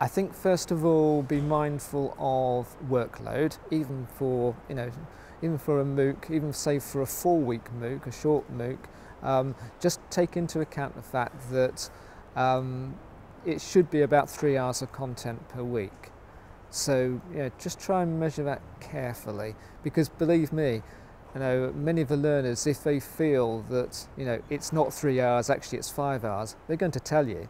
I think first of all, be mindful of workload, even for even for a MOOC, even say for a 4-week MOOC, a short MOOC. Just take into account the fact that it should be about 3 hours of content per week. So just try and measure that carefully, because believe me, many of the learners, if they feel that it's not 3 hours, actually it's 5 hours, they're going to tell you.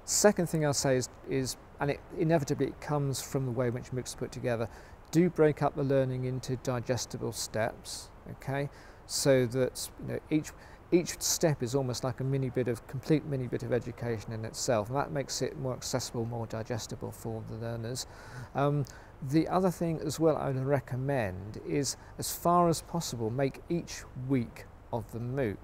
Second thing I'll say is and inevitably it comes from the way in which MOOCs are put together, do break up the learning into digestible steps, okay? So that each step is almost like a complete mini bit of education in itself, and that makes it more accessible, more digestible for the learners. The other thing as well I would recommend is, as far as possible, make each week of the MOOC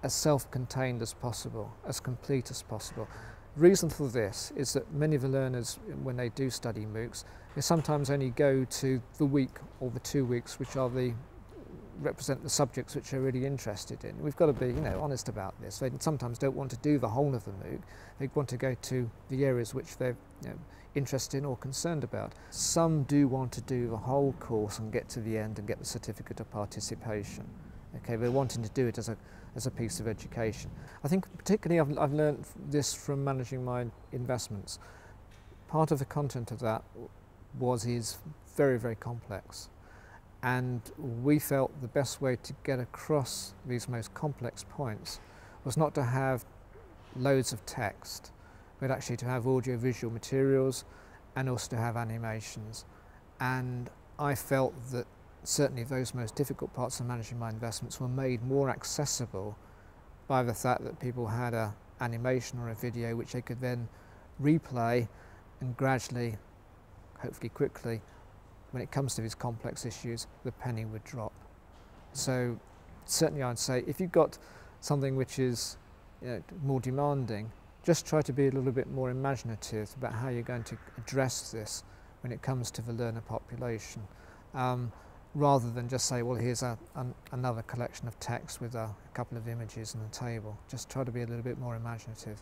as self-contained as possible, as complete as possible. The reason for this is that many of the learners, when they do study MOOCs, they sometimes only go to the week or the 2 weeks which represent the subjects which they're really interested in. We've got to be honest about this. They sometimes don't want to do the whole of the MOOC. They want to go to the areas which they're interested in or concerned about. Some do want to do the whole course and get to the end and get the certificate of participation. Okay, they're wanting to do it as a piece of education. I think particularly I've learned this from managing my investments. Part of the content of that is very, very complex. And we felt the best way to get across these most complex points was not to have loads of text, but actually to have audio-visual materials and also to have animations. And I felt that certainly those most difficult parts of managing my investments were made more accessible by the fact that people had an animation or a video which they could then replay, and gradually, hopefully quickly, when it comes to these complex issues, the penny would drop. So certainly I'd say if you've got something which is more demanding, just try to be a little bit more imaginative about how you're going to address this when it comes to the learner population. Rather than just say, well, here's another collection of text with a couple of images and a table. Just try to be a little bit more imaginative.